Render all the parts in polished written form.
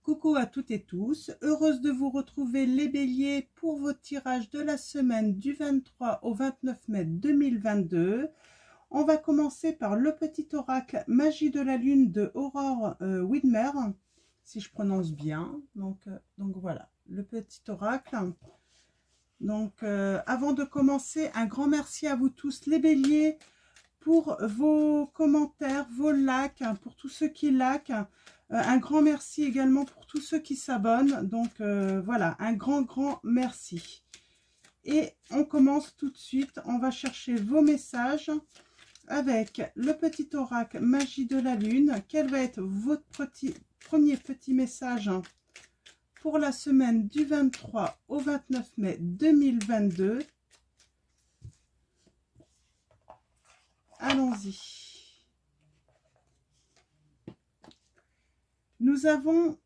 Coucou à toutes et tous, heureuse de vous retrouver les béliers pour votre tirage de la semaine du 23 au 29 mai 2022. On va commencer par le petit oracle Magie de la Lune de Aurore Widmer, si je prononce bien. Donc voilà, le petit oracle. Donc avant de commencer, un grand merci à vous tous les béliers pour vos commentaires, vos likes, pour tous ceux qui likent. Un grand merci également pour tous ceux qui s'abonnent. Donc voilà, un grand merci. Et on commence tout de suite. On va chercher vos messages avec le petit oracle Magie de la Lune. Quel va être votre premier petit message pour la semaine du 23 au 29 mai 2022? Allons-y. Nous avons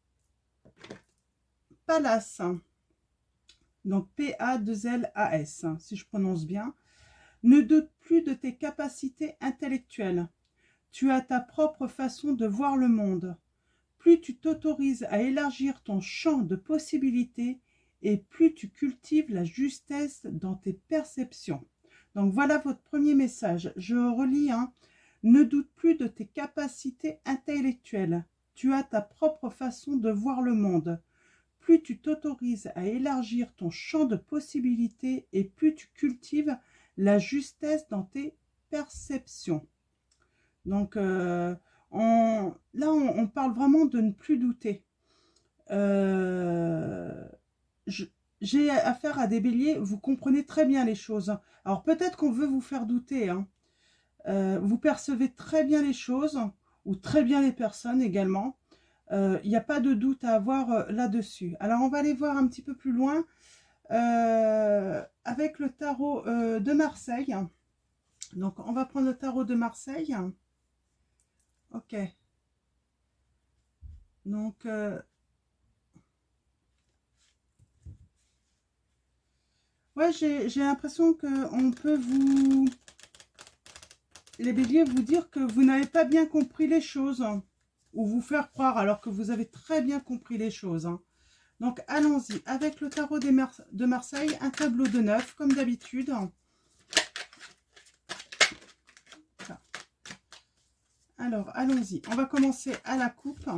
Pallas, donc P-A-2-L-A-S, si je prononce bien. Ne doute plus de tes capacités intellectuelles. Tu as ta propre façon de voir le monde. Plus tu t'autorises à élargir ton champ de possibilités et plus tu cultives la justesse dans tes perceptions. Donc voilà votre premier message. Je relis, hein. Ne doute plus de tes capacités intellectuelles. Tu as ta propre façon de voir le monde. Plus tu t'autorises à élargir ton champ de possibilités et plus tu cultives la justesse dans tes perceptions. Donc là, on parle vraiment de ne plus douter. J'ai affaire à des béliers, vous comprenez très bien les choses. Alors peut-être qu'on veut vous faire douter, hein. Vous percevez très bien les choses, ou très bien les personnes également. Il n'y a pas de doute à avoir là-dessus. Alors on va aller voir un petit peu plus loin avec le tarot de Marseille. Donc on va prendre le tarot de Marseille. Ok. Donc ouais, j'ai l'impression qu'on peut vous, les béliers, vous dire que vous n'avez pas bien compris les choses, hein, ou vous faire croire alors que vous avez très bien compris les choses, hein. Donc allons-y avec le tarot de Marseille, un tableau de 9 comme d'habitude. Alors allons-y, on va commencer à la coupe.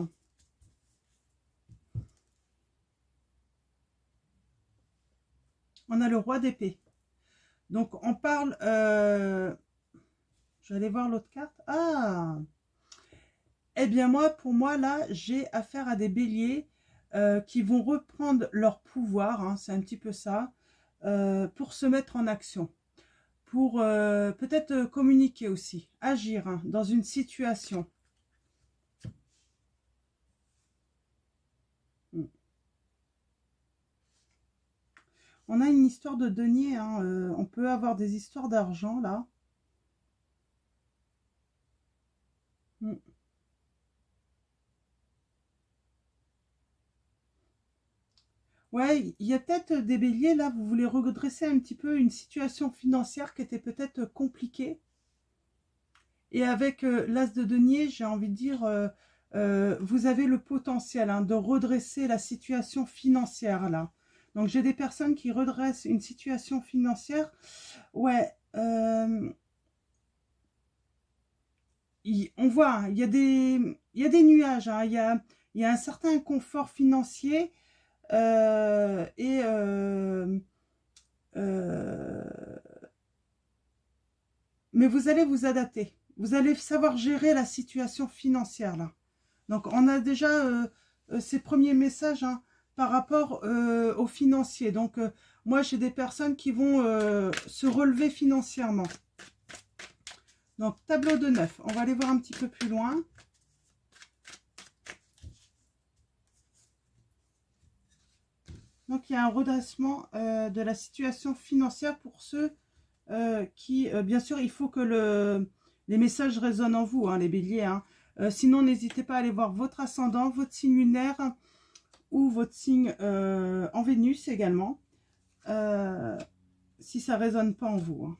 On a le roi d'épée. Donc on parle, j'allais voir l'autre carte. Ah, eh bien moi, pour moi là, j'ai affaire à des béliers qui vont reprendre leur pouvoir, hein, c'est un petit peu ça, pour se mettre en action, pour peut-être communiquer aussi, agir, hein, dans une situation. On a une histoire de denier, hein, on peut avoir des histoires d'argent là. Ouais, il y a peut-être des béliers là, vous voulez redresser un petit peu une situation financière qui était peut-être compliquée. Et avec l'as de denier, j'ai envie de dire, vous avez le potentiel, hein, de redresser la situation financière là. Donc j'ai des personnes qui redressent une situation financière. Ouais, on voit, hein, il y a des nuages, hein, il y a un certain confort financier. Mais vous allez vous adapter. Vous allez savoir gérer la situation financière là. Donc on a déjà ces premiers messages, hein, par rapport aux financiers. Donc moi j'ai des personnes qui vont se relever financièrement. Donc tableau de 9. On va aller voir un petit peu plus loin. Donc il y a un redressement de la situation financière pour ceux qui, bien sûr, il faut que les messages résonnent en vous, hein, les béliers, hein. Sinon, n'hésitez pas à aller voir votre ascendant, votre signe lunaire ou votre signe en Vénus également, si ça ne résonne pas en vous, hein.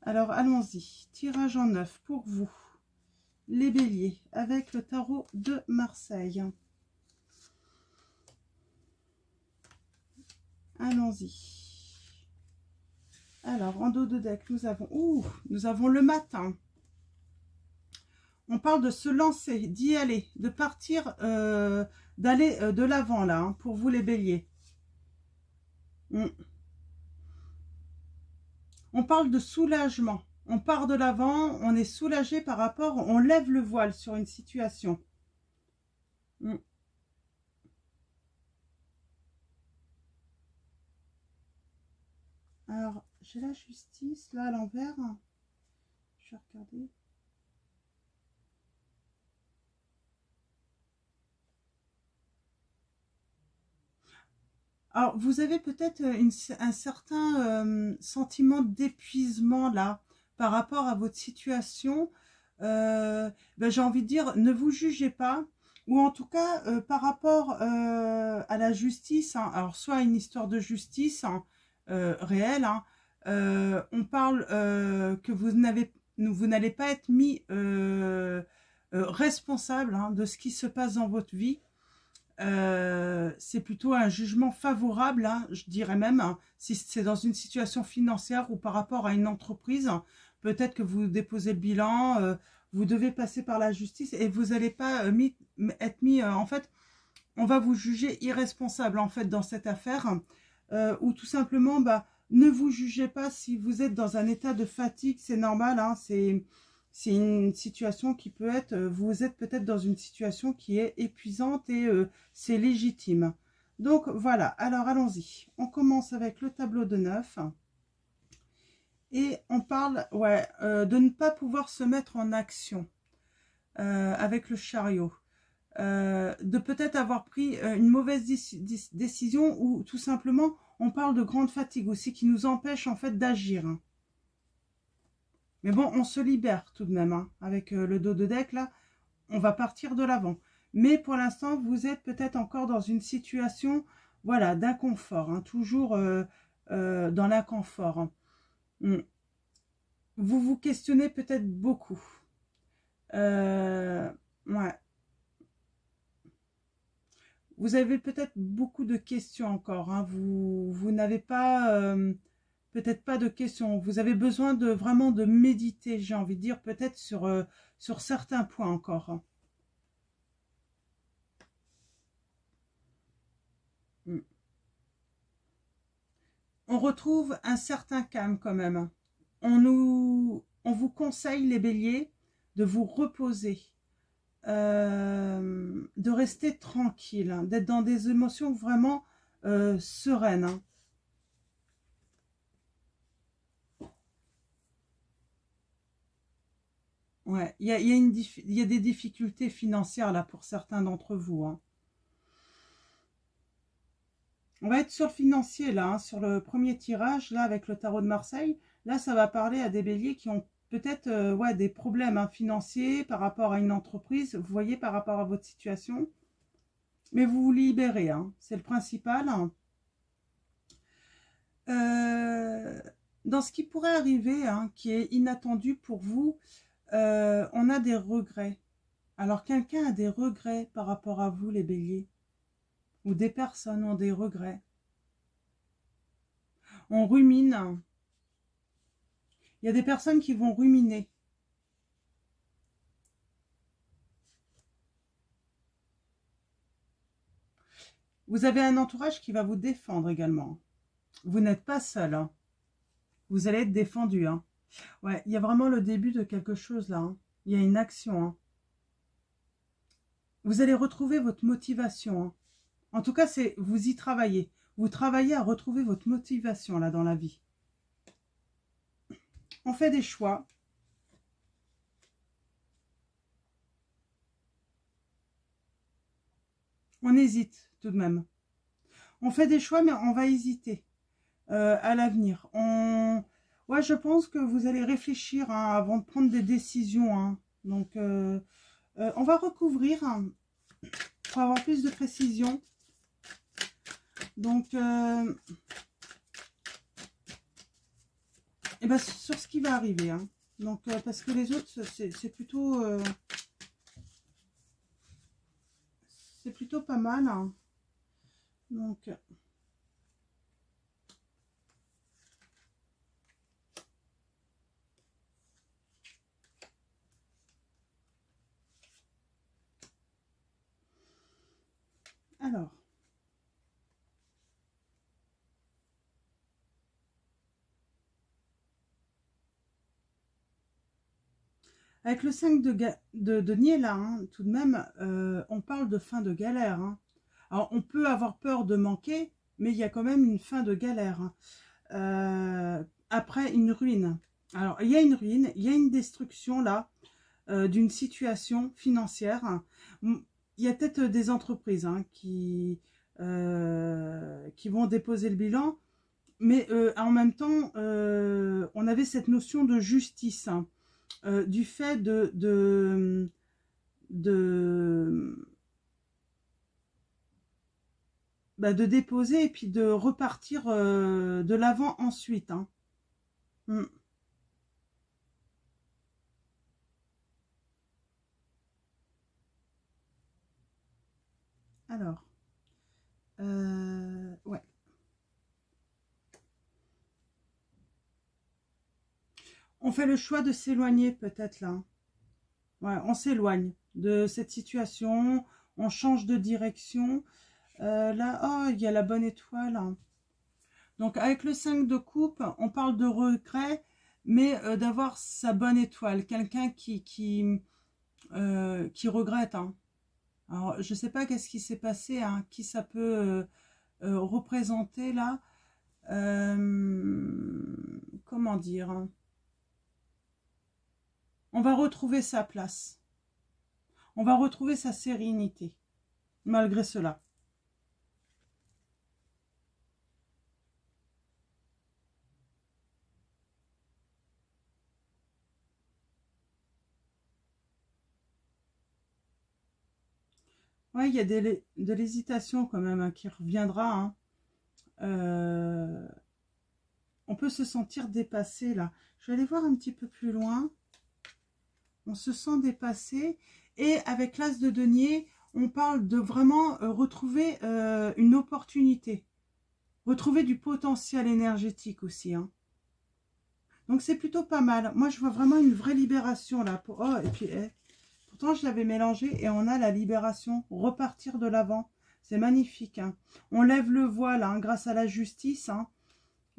Alors, allons-y. Tirage en 9 pour vous, les béliers, avec le tarot de Marseille. Allons-y. Alors, en dos de deck, nous avons le matin. On parle de se lancer, d'y aller, de partir, d'aller de l'avant, là, hein, pour vous les béliers. On parle de soulagement. On part de l'avant, on est soulagé par rapport, on lève le voile sur une situation. Alors, j'ai la justice, là, à l'envers. Je vais regarder. Alors, vous avez peut-être un certain sentiment d'épuisement, là, par rapport à votre situation. J'ai envie de dire, ne vous jugez pas. Ou en tout cas, par rapport à la justice, hein, alors soit une histoire de justice hein, réelle, hein, on parle que vous n'allez pas être mis responsable hein, de ce qui se passe dans votre vie. C'est plutôt un jugement favorable, hein, je dirais même, hein, si c'est dans une situation financière ou par rapport à une entreprise. Peut-être que vous déposez le bilan, vous devez passer par la justice et vous n'allez pas être mis, en fait, on va vous juger irresponsable en fait dans cette affaire, ou tout simplement, ne vous jugez pas si vous êtes dans un état de fatigue, c'est normal, hein, c'est une situation qui peut être, vous êtes peut-être dans une situation qui est épuisante et c'est légitime. Donc voilà, alors allons-y. On commence avec le tableau de 9. Et on parle de ne pas pouvoir se mettre en action avec le chariot. De peut-être avoir pris une mauvaise décision ou tout simplement, on parle de grande fatigue aussi qui nous empêche en fait d'agir. Hein. Mais bon, on se libère tout de même hein, avec le dos de deck là, on va partir de l'avant. Mais pour l'instant, vous êtes peut-être encore dans une situation voilà, d'inconfort, hein, toujours dans l'inconfort. Hein. Vous vous questionnez peut-être beaucoup. Ouais. Vous avez peut-être beaucoup de questions encore. Hein. Vous n'avez pas, peut-être pas de questions. Vous avez besoin de vraiment de méditer, j'ai envie de dire, peut-être sur certains points encore. Hein. On retrouve un certain calme quand même. On vous conseille, les béliers, de vous reposer, de rester tranquille, hein, d'être dans des émotions vraiment sereines. Hein. Ouais, il y a des difficultés financières là pour certains d'entre vous. Hein. On va être sur le financier là, hein, sur le premier tirage là avec le tarot de Marseille. Là, ça va parler à des béliers qui ont peut-être des problèmes hein, financiers par rapport à une entreprise. Vous voyez, par rapport à votre situation. Mais vous vous libérez, hein, c'est le principal. Hein. Dans ce qui pourrait arriver, hein, qui est inattendu pour vous, on a des regrets. Alors, quelqu'un a des regrets par rapport à vous, les béliers. Ou des personnes ont des regrets. On rumine. Il y a des personnes qui vont ruminer. Vous avez un entourage qui va vous défendre également. Vous n'êtes pas seul. Hein. Vous allez être défendu. Hein. Ouais, il y a vraiment le début de quelque chose là. Hein. Il y a une action. Hein. Vous allez retrouver votre motivation. Hein. En tout cas, c'est vous y travaillez. Vous travaillez à retrouver votre motivation là dans la vie. On fait des choix. On hésite tout de même. On fait des choix, mais on va hésiter à l'avenir. Ouais, je pense que vous allez réfléchir hein, avant de prendre des décisions. Hein. Donc, on va recouvrir hein, pour avoir plus de précision. Donc, et ben, sur ce qui va arriver. Hein. Donc, parce que les autres, c'est plutôt... c'est plutôt pas mal. Hein. Donc, Avec le 5 de denier là, hein, tout de même, on parle de fin de galère. Hein. Alors, on peut avoir peur de manquer, mais il y a quand même une fin de galère. Hein. Après, une ruine. Alors, il y a une ruine, il y a une destruction là, d'une situation financière. Il y a peut-être des entreprises hein, qui vont déposer le bilan, mais en même temps, on avait cette notion de justice, hein, du fait de déposer et puis de repartir de l'avant ensuite. Hein. Alors, ouais. On fait le choix de s'éloigner peut-être là. Ouais, on s'éloigne de cette situation, on change de direction. Là, oh, il y a la bonne étoile. Hein. Donc avec le 5 de coupe, on parle de regret, mais d'avoir sa bonne étoile. Quelqu'un qui regrette. Hein. Alors, je ne sais pas qu'est-ce qui s'est passé, hein, qui ça peut représenter là. Comment dire hein. On va retrouver sa place. On va retrouver sa sérénité, malgré cela. Ouais, il y a de l'hésitation quand même hein, qui reviendra. Hein. On peut se sentir dépassé là. Je vais aller voir un petit peu plus loin. On se sent dépassé. Et avec l'as de denier, on parle de vraiment retrouver une opportunité. Retrouver du potentiel énergétique aussi. Hein. Donc c'est plutôt pas mal. Moi je vois vraiment une vraie libération là. Oh, et puis pourtant je l'avais mélangé et on a la libération. Repartir de l'avant. C'est magnifique. Hein. On lève le voile hein, grâce à la justice. Hein.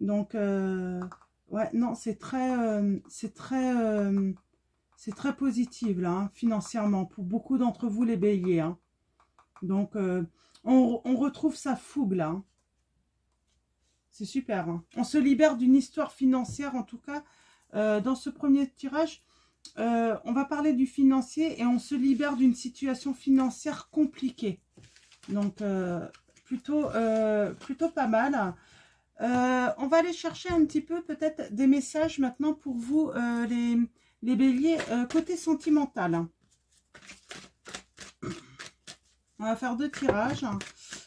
Donc ouais, non, c'est très positif là, hein, financièrement, pour beaucoup d'entre vous les béliers. Hein. Donc, on retrouve sa fougue là. Hein. C'est super. Hein. On se libère d'une histoire financière, en tout cas, dans ce premier tirage. On va parler du financier et on se libère d'une situation financière compliquée. Donc, plutôt pas mal. On va aller chercher un petit peu peut-être des messages maintenant pour vous, les béliers, côté sentimental. On va faire 2 tirages.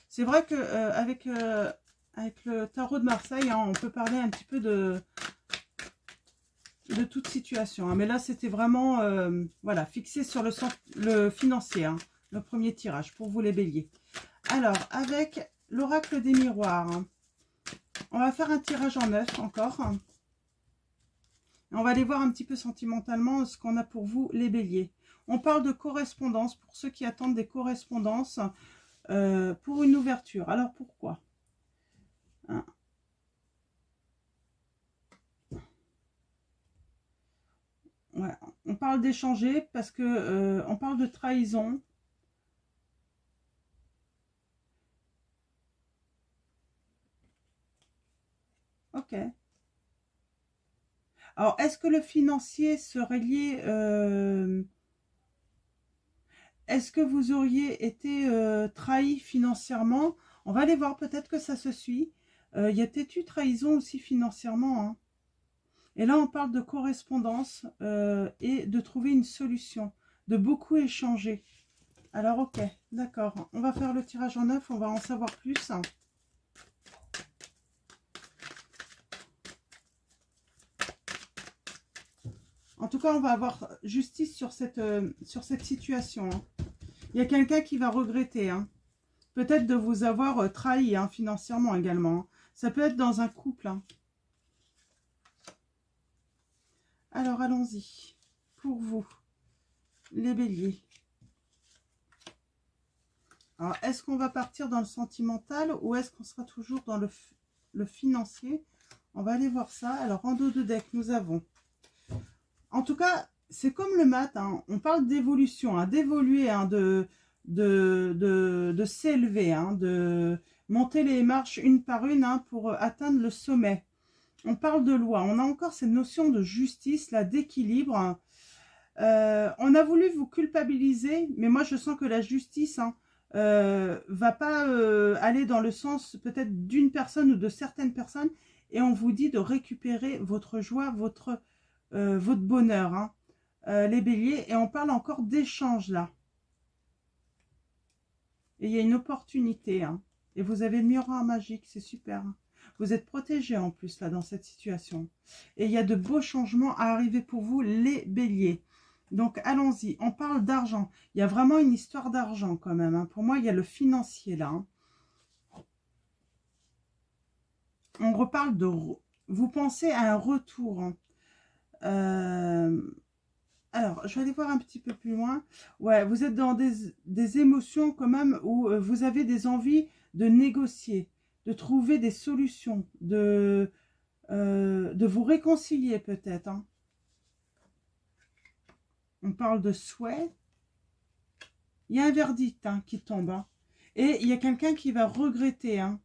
C'est vrai que avec le tarot de Marseille, hein, on peut parler un petit peu de toute situation. Hein. Mais là, c'était vraiment voilà, fixé sur le financier, hein, le premier tirage pour vous les béliers. Alors, avec l'oracle des miroirs, hein, on va faire un tirage en 9 encore. On va aller voir un petit peu sentimentalement ce qu'on a pour vous, les béliers. On parle de correspondance pour ceux qui attendent des correspondances pour une ouverture. Alors, pourquoi hein. Ouais, on parle d'échanger parce que on parle de trahison. Ok. Alors, est-ce que le financier serait lié... est-ce que vous auriez été trahi financièrement? On va aller voir, peut-être que ça se suit. Il y a peut-être eu trahison aussi financièrement. Hein. Et là, on parle de correspondance et de trouver une solution, de beaucoup échanger. Alors, ok, d'accord. On va faire le tirage en 9, on va en savoir plus. En tout cas, on va avoir justice sur cette situation. Hein. Il y a quelqu'un qui va regretter. Hein. Peut-être de vous avoir trahi hein, financièrement également. Hein. Ça peut être dans un couple. Hein. Alors, allons-y. Pour vous, les béliers. Alors, est-ce qu'on va partir dans le sentimental ou est-ce qu'on sera toujours dans le financier? On va aller voir ça. Alors, en dos de deck, nous avons... En tout cas, c'est comme le maths, hein, on parle d'évolution, hein, d'évoluer, hein, de s'élever, hein, de monter les marches une par une, hein, pour atteindre le sommet. On parle de loi, on a encore cette notion de justice, là, d'équilibre. Hein. On a voulu vous culpabiliser, mais moi je sens que la justice, hein, va pas aller dans le sens peut-être d'une personne ou de certaines personnes, et on vous dit de récupérer votre joie, votre bonheur, hein, les béliers, et on parle encore d'échange là. Et il y a une opportunité, hein, et vous avez le miroir magique, c'est super. Hein. Vous êtes protégés en plus là dans cette situation. Et il y a de beaux changements à arriver pour vous, les béliers. Donc allons-y, on parle d'argent. Il y a vraiment une histoire d'argent quand même. Hein. Pour moi, il y a le financier là. Hein. On reparle de... Vous pensez à un retour. Hein. Alors, je vais aller voir un petit peu plus loin. Ouais, vous êtes dans des émotions quand même où vous avez des envies de négocier, de trouver des solutions, de vous réconcilier peut-être. Hein. On parle de souhait. Il y a un verdict, hein, qui tombe. Hein. Et il y a quelqu'un qui va regretter. Hein.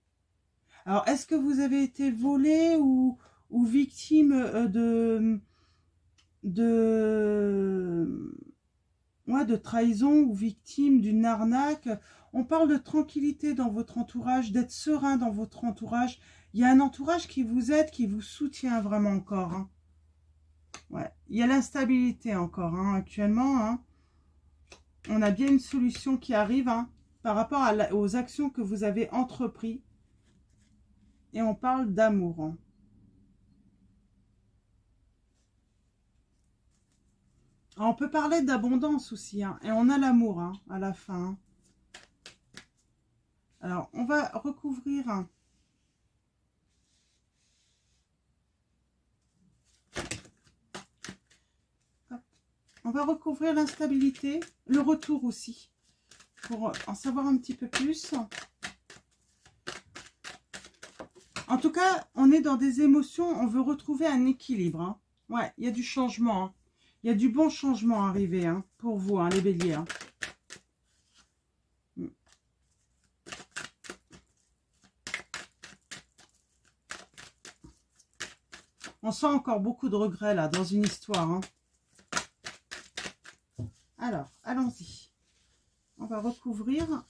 Alors, est-ce que vous avez été volé ou victime de trahison ou victime d'une arnaque? On parle de tranquillité dans votre entourage, d'être serein dans votre entourage. Il y a un entourage qui vous aide, qui vous soutient vraiment encore. Hein. Ouais. Il y a l'instabilité encore, hein, actuellement. Hein. On a bien une solution qui arrive, hein, par rapport aux actions que vous avez entreprises. Et on parle d'amour. Hein. On peut parler d'abondance aussi. Hein, et on a l'amour, hein, à la fin. Hein. Alors, on va recouvrir... Hein, on va recouvrir l'instabilité, le retour aussi, pour en savoir un petit peu plus. En tout cas, on est dans des émotions, on veut retrouver un équilibre. Hein. Ouais, il y a du changement. Hein. Il y a du bon changement à arriver, hein, pour vous, hein, les béliers. Hein. On sent encore beaucoup de regrets là, dans une histoire. Hein. Alors, allons-y. On va recouvrir.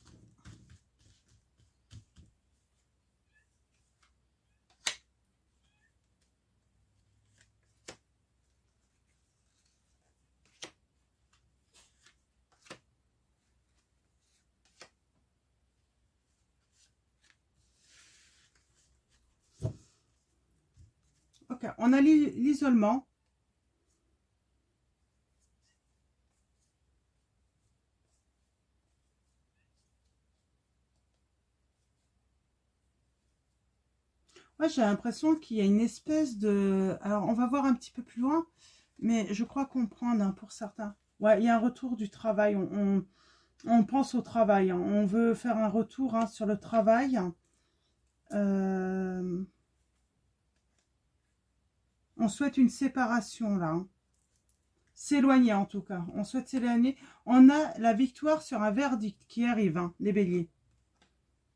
Ok, on a l'isolement. Moi, j'ai l'impression qu'il y a une espèce de... Alors, on va voir un petit peu plus loin, mais je crois comprendre, hein, pour certains. Ouais, il y a un retour du travail. On pense au travail. Hein. On veut faire un retour, hein, sur le travail. On souhaite une séparation, là. Hein. S'éloigner, en tout cas. On souhaite s'éloigner. On a la victoire sur un verdict qui arrive, hein, les béliers.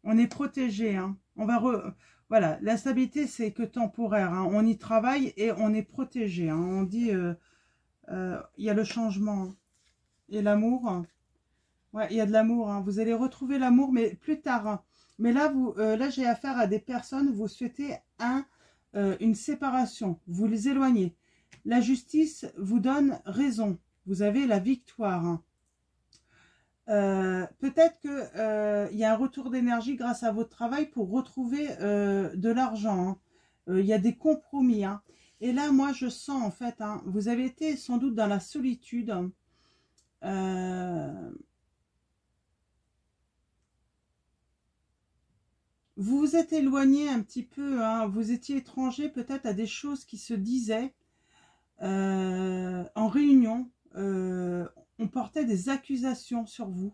On est protégé. Hein. On va... Voilà, la stabilité, c'est que temporaire. Hein. On y travaille et on est protégé. Hein. On dit, il y a le changement. Et l'amour. Ouais, il y a de l'amour. Hein. Vous allez retrouver l'amour, mais plus tard. Hein. Mais là, là j'ai affaire à des personnes, vous souhaitez une séparation. Vous les éloignez. La justice vous donne raison. Vous avez la victoire. Hein. Peut-être que y a un retour d'énergie grâce à votre travail pour retrouver de l'argent. Hein. Il y a des compromis. Hein. Et là, moi, je sens en fait, hein, vous avez été sans doute dans la solitude. Vous vous êtes éloigné un petit peu. Hein, vous étiez étranger peut-être à des choses qui se disaient en réunion. On portait des accusations sur vous,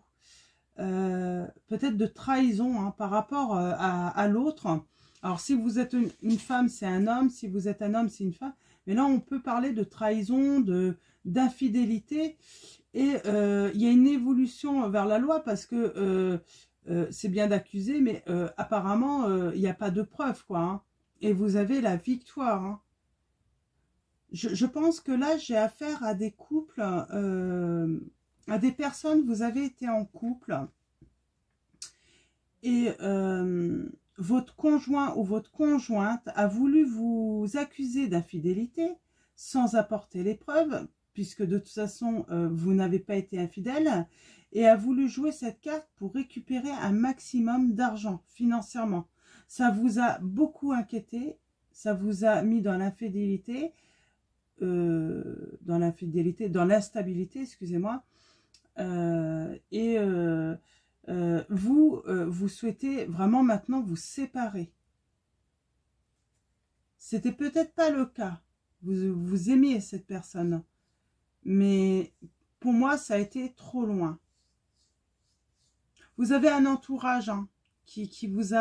peut-être de trahison, hein, par rapport à l'autre. Alors, si vous êtes une femme, c'est un homme. Si vous êtes un homme, c'est une femme. Mais là, on peut parler de trahison, d'infidélité. Et il y a une évolution vers la loi parce que c'est bien d'accuser, mais apparemment, il n'y a pas de preuves, quoi. Hein. Et vous avez la victoire. Hein. Je pense que là, j'ai affaire à des couples, à des personnes, vous avez été en couple et votre conjoint ou votre conjointe a voulu vous accuser d'infidélité sans apporter les preuves, puisque de toute façon, vous n'avez pas été infidèle, et a voulu jouer cette carte pour récupérer un maximum d'argent financièrement. Ça vous a beaucoup inquiété, ça vous a mis dans l'infidélité, dans l'instabilité, excusez-moi, vous souhaitez vraiment maintenant vous séparer. C'était peut-être pas le cas. Vous aimiez cette personne. Mais pour moi, ça a été trop loin. Vous avez un entourage hein, qui vous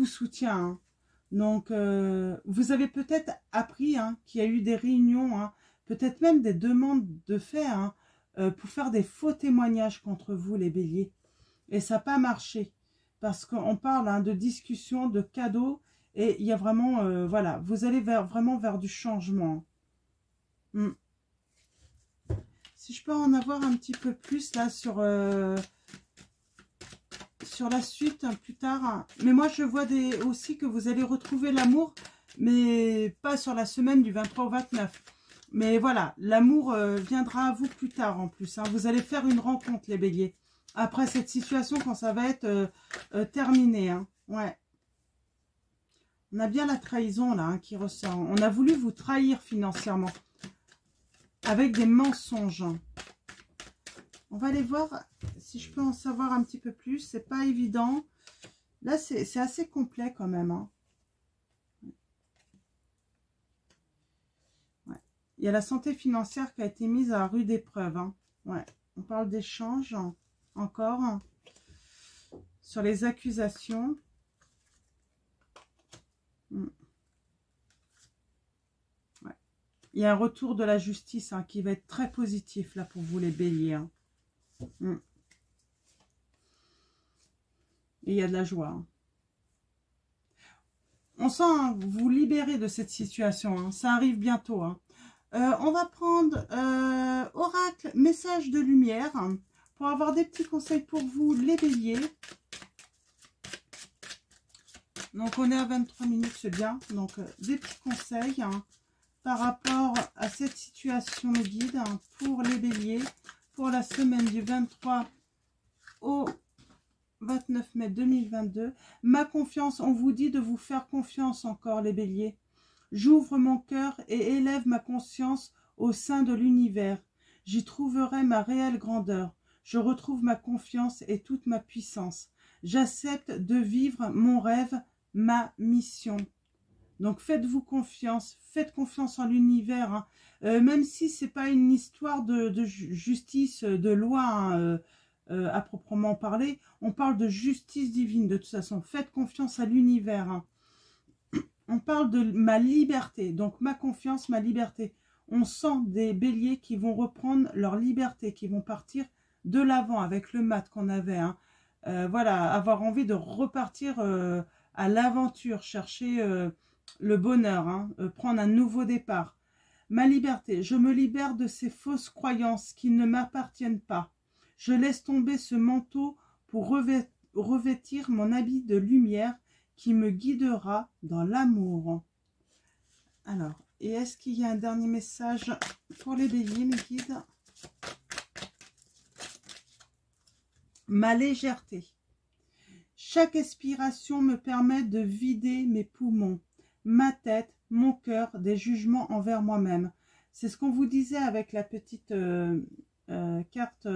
soutient. Hein. Donc, vous avez peut-être appris hein, qu'il y a eu des réunions, hein, peut-être même des demandes de fait hein, pour faire des faux témoignages contre vous, les béliers. Et ça n'a pas marché. Parce qu'on parle hein, de discussion, de cadeaux. Et il y a vraiment, voilà, vous allez vraiment vers du changement. Si je peux en avoir un petit peu plus là sur la suite hein, plus tard. Mais moi, je vois aussi que vous allez retrouver l'amour, mais pas sur la semaine du 23 au 29. Mais voilà, l'amour viendra à vous plus tard en plus. Hein. Vous allez faire une rencontre, les béliers. Après cette situation, quand ça va être terminé. Hein. Ouais. On a bien la trahison là hein, qui ressort. On a voulu vous trahir financièrement. Avec des mensonges. On va aller voir si je peux en savoir un petit peu plus. C'est pas évident. Là, c'est assez complet quand même. Hein. Ouais. Il y a la santé financière qui a été mise à rude épreuve. Hein. Ouais. On parle d'échange encore. Sur les accusations. Ouais. Il y a un retour de la justice hein, qui va être très positif là pour vous les béliers. Hein. Et il y a de la joie. Hein. On sent hein, vous libérer de cette situation. Hein. Ça arrive bientôt. Hein. On va prendre oracle, message de lumière, hein, pour avoir des petits conseils pour vous, les béliers. Donc, on est à 23 minutes, c'est bien. Donc, des petits conseils hein, par rapport à cette situation guide hein, pour les béliers, pour la semaine du 23 au 29 mai 2022. Ma confiance, on vous dit de vous faire confiance encore, les béliers. J'ouvre mon cœur et élève ma conscience au sein de l'univers. J'y trouverai ma réelle grandeur. Je retrouve ma confiance et toute ma puissance. J'accepte de vivre mon rêve, ma mission. Donc faites-vous confiance, faites confiance en l'univers. Hein. Même si ce n'est pas une histoire de justice, de loi hein, à proprement parler, on parle de justice divine de toute façon. Faites confiance à l'univers. Hein. On parle de ma liberté, donc ma confiance, ma liberté. On sent des béliers qui vont reprendre leur liberté, qui vont partir de l'avant avec le mat qu'on avait. Hein. Voilà, avoir envie de repartir à l'aventure, chercher le bonheur, hein, prendre un nouveau départ. Ma liberté, je me libère de ces fausses croyances qui ne m'appartiennent pas. Je laisse tomber ce manteau pour revêtir mon habit de lumière qui me guidera dans l'amour. Alors, et est-ce qu'il y a un dernier message pour les béliers, mes guides? Ma légèreté. Chaque expiration me permet de vider mes poumons, ma tête, mon cœur des jugements envers moi-même. C'est ce qu'on vous disait avec la petite carte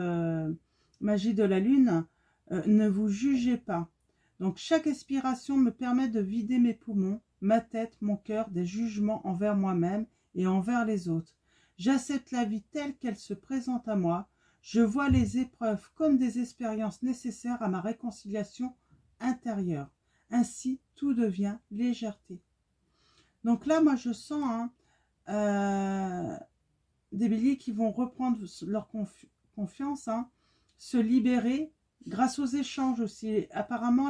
magie de la lune. Ne vous jugez pas. Donc, chaque expiration me permet de vider mes poumons, ma tête, mon cœur, des jugements envers moi-même et envers les autres. J'accepte la vie telle qu'elle se présente à moi. Je vois les épreuves comme des expériences nécessaires à ma réconciliation intérieure. Ainsi, tout devient légèreté. Donc là, moi, je sens des béliers qui vont reprendre leur confiance, se libérer grâce aux échanges aussi. Apparemment,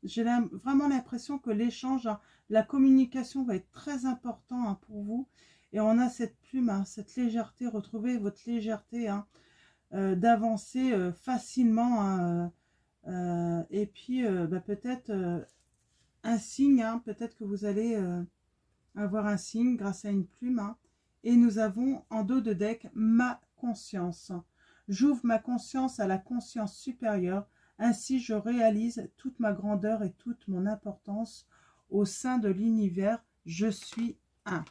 j'ai vraiment l'impression que l'échange, la communication va être très important pour vous. Et on a cette plume, cette légèreté, retrouvez votre légèreté d'avancer facilement. Et puis, peut-être un signe, peut-être que vous allez avoir un signe grâce à une plume. Et nous avons en dos de deck ma conscience. J'ouvre ma conscience à la conscience supérieure. Ainsi, je réalise toute ma grandeur et toute mon importance au sein de l'univers. Je suis un.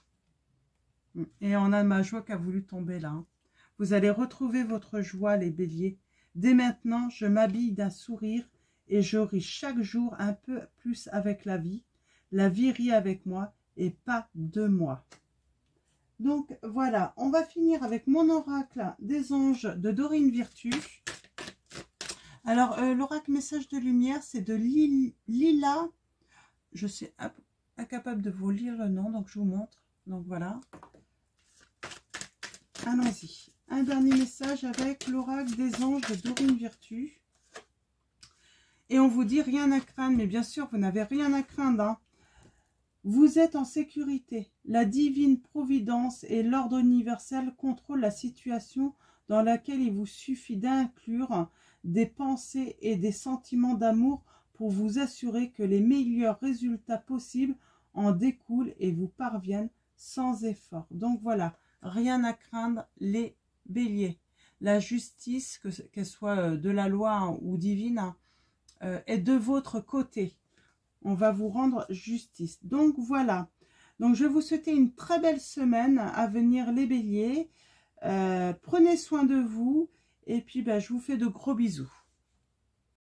Et on a ma joie qui a voulu tomber là. Vous allez retrouver votre joie, les béliers. Dès maintenant, je m'habille d'un sourire et je ris chaque jour un peu plus avec la vie. La vie rit avec moi et pas de moi. Donc voilà, on va finir avec mon oracle des anges de Dorine Virtue. Alors, l'oracle message de lumière, c'est de Lila. Je suis incapable de vous lire le nom, donc je vous montre. Donc voilà. Allons-y. Un dernier message avec l'oracle des anges de Dorine Virtue. Et on vous dit rien à craindre, mais bien sûr, vous n'avez rien à craindre. Vous êtes en sécurité. La divine providence et l'ordre universel contrôlent la situation dans laquelle il vous suffit d'inclure des pensées et des sentiments d'amour pour vous assurer que les meilleurs résultats possibles en découlent et vous parviennent sans effort. Donc voilà, rien à craindre les béliers. La justice, qu'elle soit de la loi ou divine, est de votre côté. On va vous rendre justice. Donc voilà. Donc je vais vous souhaiter une très belle semaine à venir les béliers. Prenez soin de vous. Et puis je vous fais de gros bisous.